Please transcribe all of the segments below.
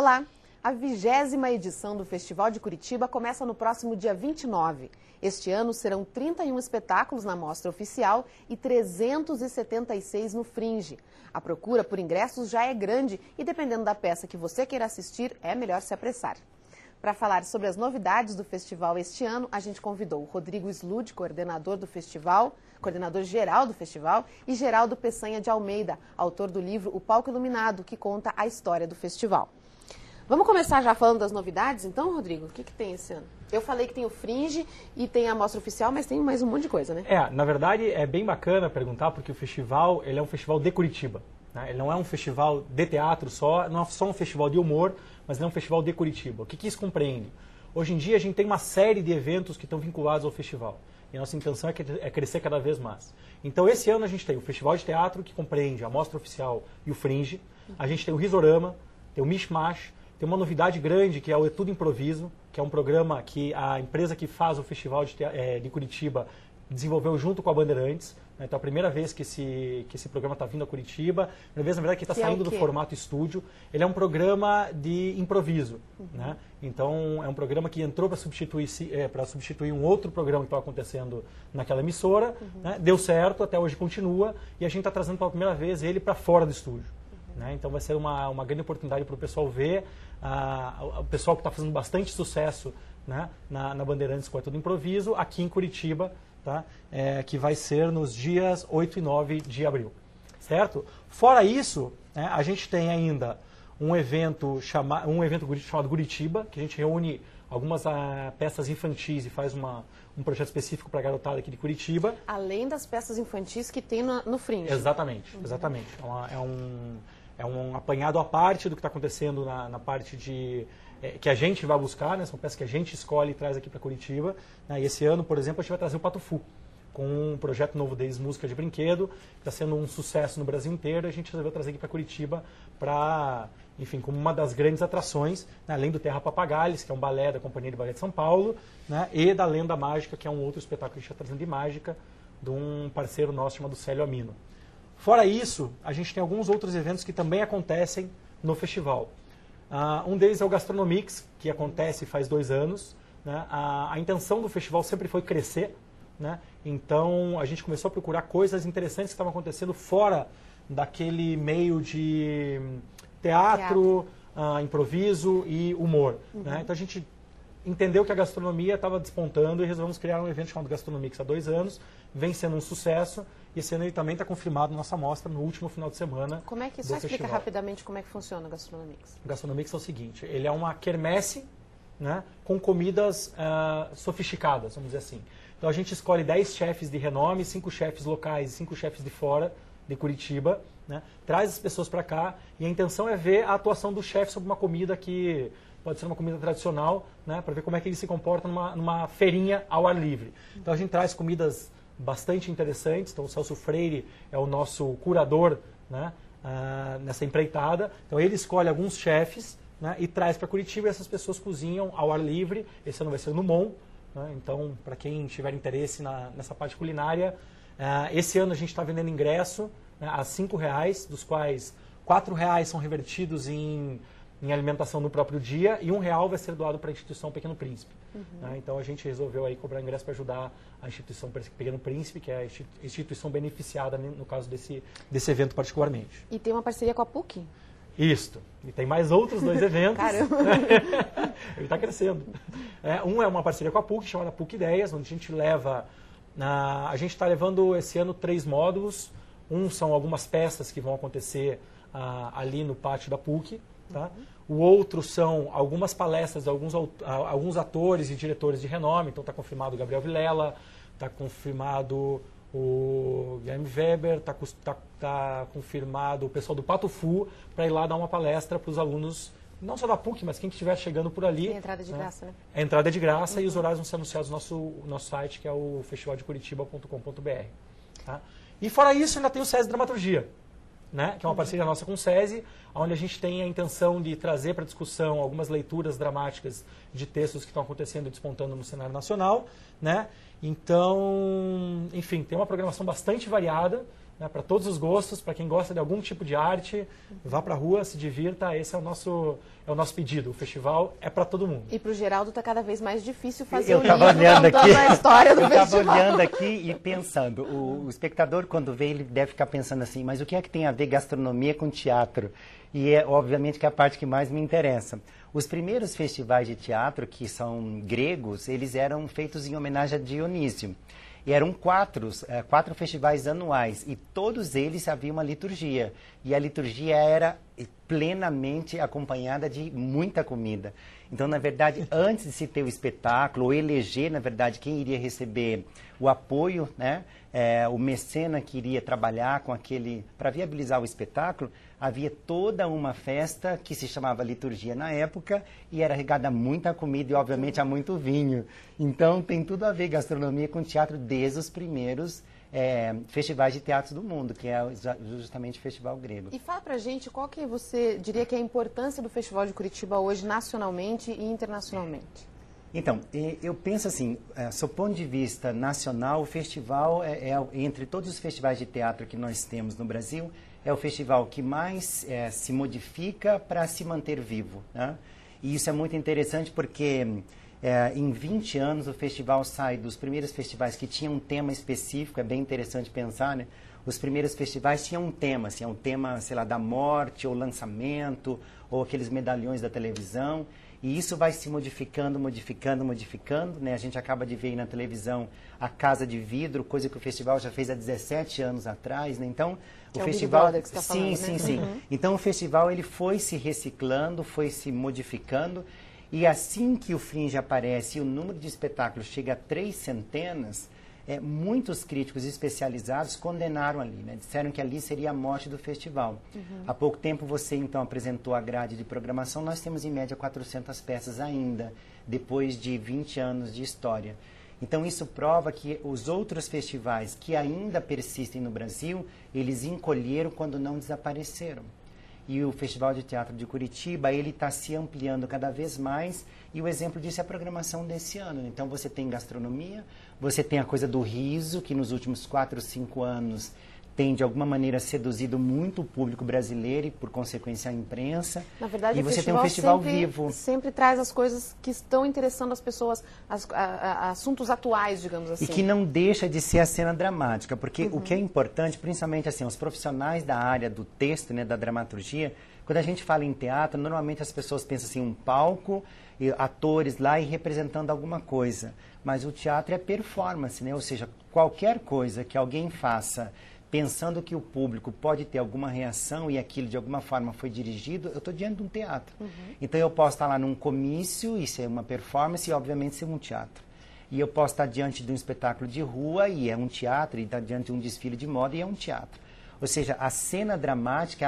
Olá! A 20ª edição do Festival de Curitiba começa no próximo dia 29. Este ano serão 31 espetáculos na mostra oficial e 376 no Fringe. A procura por ingressos já é grande e, dependendo da peça que você queira assistir, é melhor se apressar. Para falar sobre as novidades do festival este ano, a gente convidou o Rodrigo Slud, coordenador do festival, coordenador geral do festival, e Geraldo Peçanha de Almeida, autor do livro O Palco Iluminado, que conta a história do festival. Vamos começar já falando das novidades, então, Rodrigo? O que tem esse ano? Eu falei que tem o Fringe e tem a mostra oficial, mas tem mais um monte de coisa, né? Na verdade, é bem bacana perguntar, porque o festival, ele é um festival de Curitiba, né? Ele não é um festival de teatro só, não é só um festival de humor, mas ele é um festival de Curitiba. O que isso compreende? Hoje em dia, a gente tem uma série de eventos que estão vinculados ao festival. E a nossa intenção é crescer cada vez mais. Então, esse ano a gente tem o Festival de Teatro, que compreende a mostra oficial e o Fringe. A gente tem o Risorama, tem o Mishmash. Tem uma novidade grande, que é o Tudo Improviso, que é um programa que a empresa que faz o Festival de Curitiba desenvolveu junto com a Bandeirantes. Então, é a primeira vez que esse programa está vindo a Curitiba. A primeira vez, na verdade, que está saindo do formato estúdio. Ele é um programa de improviso. Né? Então, é um programa que entrou para substituir um outro programa que estava acontecendo naquela emissora. Né? Deu certo, até hoje continua. E a gente está trazendo pela primeira vez ele para fora do estúdio. Né? Então, vai ser uma grande oportunidade para o pessoal ver. O pessoal que está fazendo bastante sucesso, né, na Bandeirantes com Tudo Improviso, aqui em Curitiba, tá? Que vai ser nos dias 8 e 9 de abril. Certo? Fora isso, né, a gente tem ainda um evento chamado Curitiba, que a gente reúne algumas peças infantis e faz um projeto específico para a garotada aqui de Curitiba. Além das peças infantis que tem no Fringe. Exatamente, exatamente. É um apanhado à parte do que está acontecendo na parte que a gente vai buscar, né? São peças que a gente escolhe e traz aqui para Curitiba. Né? E esse ano, por exemplo, a gente vai trazer o Pato Fu, com um projeto novo deles, Música de Brinquedo, que está sendo um sucesso no Brasil inteiro. A gente resolveu trazer aqui para Curitiba como uma das grandes atrações, né? Além do Terra Papagales, que é um balé da Companhia de Balé de São Paulo, né? E da Lenda Mágica, que é um outro espetáculo que a gente está trazendo de mágica, de um parceiro nosso chamado Célio Amino. Fora isso, a gente tem alguns outros eventos que também acontecem no festival. Um deles é o Gastronomics, que acontece faz 2 anos. Né? A intenção do festival sempre foi crescer. Né? Então, a gente começou a procurar coisas interessantes que estavam acontecendo fora daquele meio de teatro. Improviso e humor. Né? Então, a gente entendeu que a gastronomia estava despontando e resolvemos criar um evento chamado Gastronomics há 2 anos. Vem sendo um sucesso. E esse ano ele também está confirmado na nossa mostra no último final de semana. Como é que só explica rapidamente como é que funciona o Gastronomics? O Gastronomics é o seguinte, ele é uma quermesse, né, com comidas sofisticadas, vamos dizer assim. Então a gente escolhe 10 chefes de renome, 5 chefes locais e 5 chefes de fora de Curitiba, né, traz as pessoas para cá e a intenção é ver a atuação do chefe sobre uma comida que pode ser uma comida tradicional, né, para ver como é que ele se comporta numa feirinha ao ar livre. Então a gente traz comidas bastante interessantes. Então o Celso Freire é o nosso curador, né, nessa empreitada. Então ele escolhe alguns chefes, né, e traz para Curitiba e essas pessoas cozinham ao ar livre. Esse ano vai ser no Mon. Né, então, para quem tiver interesse nessa parte culinária, esse ano a gente está vendendo ingresso, né, a R$5, dos quais R$4 são revertidos em alimentação no próprio dia e R$1 vai ser doado para a instituição Pequeno Príncipe. Né? Então a gente resolveu aí cobrar ingresso para ajudar a instituição Pequeno Príncipe, que é a instituição beneficiada no caso desse evento particularmente. E tem uma parceria com a PUC? Isso. E tem mais outros 2 eventos. Caramba! Ele está crescendo. Um é uma parceria com a PUC, chamada PUC Ideias, onde a gente leva... a gente está levando esse ano 3 módulos. São algumas peças que vão acontecer ali no pátio da PUC. Tá? O outro são algumas palestras de alguns atores e diretores de renome. Então está confirmado o Gabriel Vilela, está confirmado o Guilherme Weber, está confirmado o pessoal do Pato Fu para ir lá dar uma palestra para os alunos, não só da PUC, mas quem estiver chegando por ali. E a entrada de graça, né? A entrada é de graça e os horários vão ser anunciados no nosso site, que é o festivaldecuritiba.com.br. Tá? E fora isso, ainda tem o SESI Dramaturgia, né, que é uma parceria nossa com o SESI, onde a gente tem a intenção de trazer para discussão algumas leituras dramáticas de textos que estão acontecendo e despontando no cenário nacional. Né? Então, enfim, tem uma programação bastante variada, né, para todos os gostos, para quem gosta de algum tipo de arte, vá para a rua, se divirta, esse é o nosso pedido. O festival é para todo mundo. E para o Geraldo está cada vez mais difícil fazer Eu estava olhando aqui, a história do eu estava festival. olhando aqui e pensando, o espectador quando vê, ele deve ficar pensando assim, mas o que é que tem a ver gastronomia com teatro? E é obviamente que é a parte que mais me interessa. Os primeiros festivais de teatro, que são gregos, eles eram feitos em homenagem a Dionísio. E eram quatro festivais anuais, e todos eles havia uma liturgia. E a liturgia era plenamente acompanhada de muita comida. Então, na verdade, antes de se ter o espetáculo, ou eleger, na verdade, quem iria receber o apoio, né? O mecena que iria trabalhar com aquele, para viabilizar o espetáculo, havia toda uma festa que se chamava liturgia na época e era regada a muita comida e, obviamente, a muito vinho. Então, tem tudo a ver gastronomia com teatro desde os primeiros festivais de teatro do mundo, que é justamente o Festival Grego. E fala pra gente qual que você diria que é a importância do Festival de Curitiba hoje nacionalmente e internacionalmente. Então, eu penso assim, sob o ponto de vista nacional, o festival, entre todos os festivais de teatro que nós temos no Brasil, é o festival que mais se modifica para se manter vivo, né? E isso é muito interessante porque em 20 anos o festival sai dos primeiros festivais que tinham um tema específico, é bem interessante pensar, né? Os primeiros festivais tinham um tema, assim, um tema, sei lá, da morte, ou lançamento, ou aqueles medalhões da televisão. E isso vai se modificando, né? A gente acaba de ver aí na televisão a Casa de Vidro, coisa que o festival já fez há 17 anos atrás, né? Então, que o é festival... Big Brother que você tá falando, sim. Uhum. Então, o festival, ele foi se reciclando, foi se modificando, e assim que o Fringe aparece e o número de espetáculos chega a 300, muitos críticos especializados condenaram ali, né? Disseram que ali seria a morte do festival. Uhum. Há pouco tempo você, então, apresentou a grade de programação. Nós temos, em média, 400 peças ainda, depois de 20 anos de história. Então, isso prova que os outros festivais que ainda persistem no Brasil, eles encolheram quando não desapareceram. E o Festival de Teatro de Curitiba, ele está se ampliando cada vez mais, e o exemplo disso é a programação desse ano. Então, você tem gastronomia, você tem a coisa do riso, que nos últimos 4, 5 anos tem, de alguma maneira, seduzido muito o público brasileiro e, por consequência, a imprensa. Na verdade, e você tem um festival vivo. Sempre traz as coisas que estão interessando as pessoas, assuntos atuais, digamos assim. E que não deixa de ser a cena dramática, porque o que é importante, principalmente assim, os profissionais da área do texto, né, da dramaturgia, quando a gente fala em teatro, normalmente as pessoas pensam assim, um palco, e atores lá e representando alguma coisa. Mas o teatro é performance, né? Ou seja, qualquer coisa que alguém faça pensando que o público pode ter alguma reação e aquilo de alguma forma foi dirigido, eu estou diante de um teatro. Uhum. Então eu posso estar lá num comício e ser uma performance e obviamente ser um teatro. E eu posso estar diante de um espetáculo de rua e é um teatro, e estar diante de um desfile de moda e é um teatro. Ou seja, a cena dramática,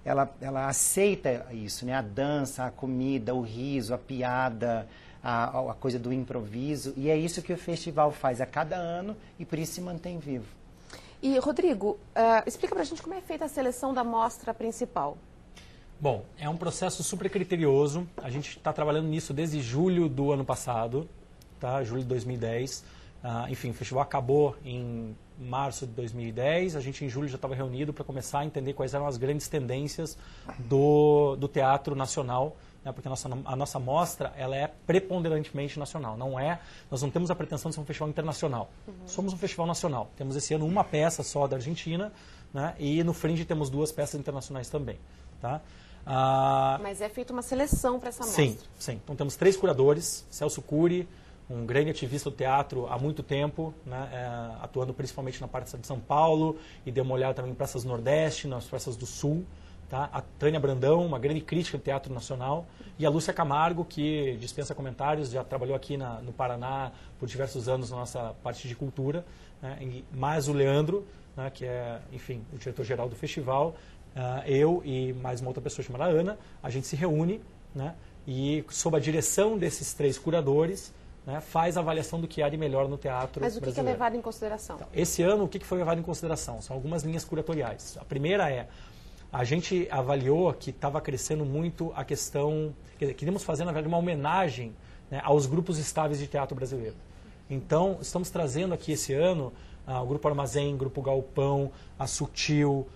ela aceita isso, né? A dança, a comida, o riso, a piada, a coisa do improviso. E é isso que o festival faz a cada ano e por isso se mantém vivo. E, Rodrigo, explica pra gente como é feita a seleção da mostra principal. Bom, é um processo super criterioso. A gente está trabalhando nisso desde julho do ano passado, tá? Julho de 2010. Enfim, o festival acabou em março de 2010. A gente, em julho, já estava reunido para começar a entender quais eram as grandes tendências do teatro nacional, né? Porque a nossa mostra ela é preponderantemente nacional. Nós não temos a pretensão de ser um festival internacional. Uhum. Somos um festival nacional. Temos esse ano uma peça só da Argentina, né? E no Fringe temos 2 peças internacionais também. Tá? Mas é feita uma seleção para essa mostra. Sim. Então temos 3 curadores, Celso Cury, um grande ativista do teatro há muito tempo, né, atuando principalmente na parte de São Paulo e deu uma olhada também em praças do Nordeste, nas praças do Sul. Tá? A Tânia Brandão, uma grande crítica do teatro nacional, e a Lúcia Camargo, que dispensa comentários, já trabalhou aqui no Paraná por diversos anos na nossa parte de cultura, né? E mais o Leandro, né, que é, enfim, o diretor-geral do festival, eu e mais uma outra pessoa chamada Ana, a gente se reúne, né, e sob a direção desses 3 curadores, né, faz a avaliação do que há de melhor no teatro brasileiro. Mas o que é levado em consideração? Então, esse ano, o que foi levado em consideração? São algumas linhas curatoriais. A primeira a gente avaliou que estava crescendo muito a questão... Queríamos fazer, na verdade, uma homenagem, né, aos grupos estáveis de teatro brasileiro. Então, estamos trazendo aqui esse ano o Grupo Armazém, Grupo Galpão, a Sutil,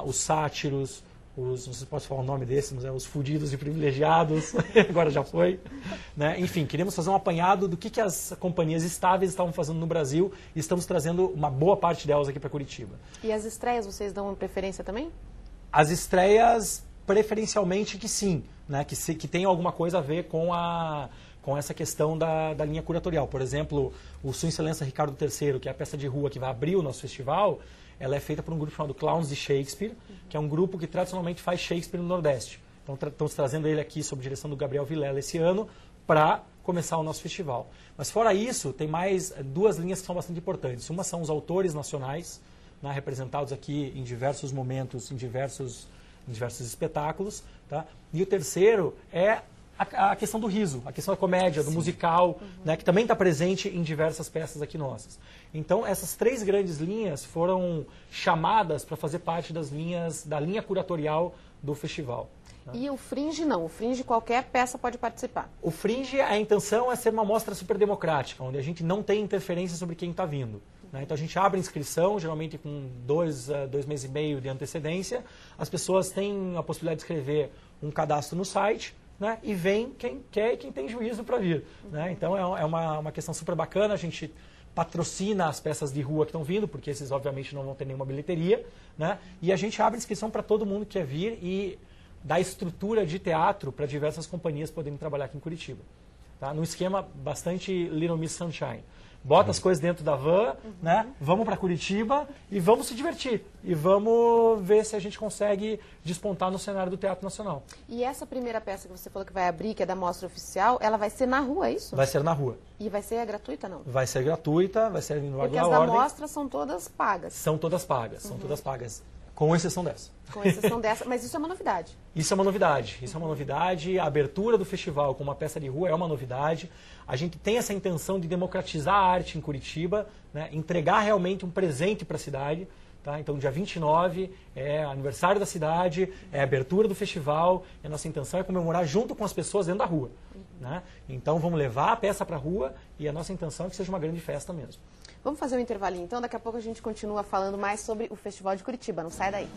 os Sátiros, não sei se posso falar o nome desses, mas os fudidos e privilegiados, agora já foi. Né? Enfim, queremos fazer um apanhado do que as companhias estáveis estavam fazendo no Brasil e estamos trazendo uma boa parte delas aqui para Curitiba. E as estreias, vocês dão uma preferência também? As estreias, preferencialmente que sim, né? que tem alguma coisa a ver com essa questão da linha curatorial. Por exemplo, o Sua Excelência Ricardo III, que é a peça de rua que vai abrir o nosso festival, ela é feita por um grupo chamado Clowns de Shakespeare, que é um grupo que tradicionalmente faz Shakespeare no Nordeste. Então, estamos trazendo ele aqui sob direção do Gabriel Vilela esse ano para começar o nosso festival. Mas fora isso, tem mais duas linhas que são bastante importantes. Uma são os autores nacionais, né, representados aqui em diversos momentos, em diversos espetáculos. Tá? E o terceiro é a questão do riso, a questão da comédia, do musical, né, que também está presente em diversas peças aqui nossas. Então, essas três grandes linhas foram chamadas para fazer parte da linha curatorial do festival. Né? E o Fringe não, o Fringe qualquer peça pode participar. O Fringe, a intenção é ser uma mostra super democrática, onde a gente não tem interferência sobre quem está vindo. Né? Então, a gente abre a inscrição, geralmente com 2 meses e meio de antecedência. As pessoas têm a possibilidade de escrever um cadastro no site, né? E vem quem quer e quem tem juízo para vir. Né? Então é uma questão super bacana, a gente patrocina as peças de rua que estão vindo, porque esses obviamente não vão ter nenhuma bilheteria, né? E a gente abre inscrição para todo mundo que quer vir e dá estrutura de teatro para diversas companhias poderem trabalhar aqui em Curitiba. Tá? Num esquema bastante Little Miss Sunshine. Bota as coisas dentro da van, né? Vamos para Curitiba e vamos se divertir. E vamos ver se a gente consegue despontar no cenário do Teatro Nacional. E essa primeira peça que você falou que vai abrir, que é da Mostra Oficial, ela vai ser na rua, é isso? Vai ser na rua. E vai ser gratuita, não? Vai ser gratuita, vai ser no Porque da as ordem. da Mostra são todas pagas. São todas pagas, são todas pagas. Com exceção dessa. Com exceção dessa, mas isso é uma novidade. Isso é uma novidade. Isso é uma novidade. A abertura do festival com uma peça de rua é uma novidade. A gente tem essa intenção de democratizar a arte em Curitiba, né? Entregar realmente um presente para a cidade. Tá? Então, dia 29 é aniversário da cidade, é a abertura do festival. E a nossa intenção é comemorar junto com as pessoas dentro da rua. Né? Então, vamos levar a peça para a rua e a nossa intenção é que seja uma grande festa mesmo. Vamos fazer um intervalinho, então. Daqui a pouco a gente continua falando mais sobre o Festival de Curitiba. Não sai daí.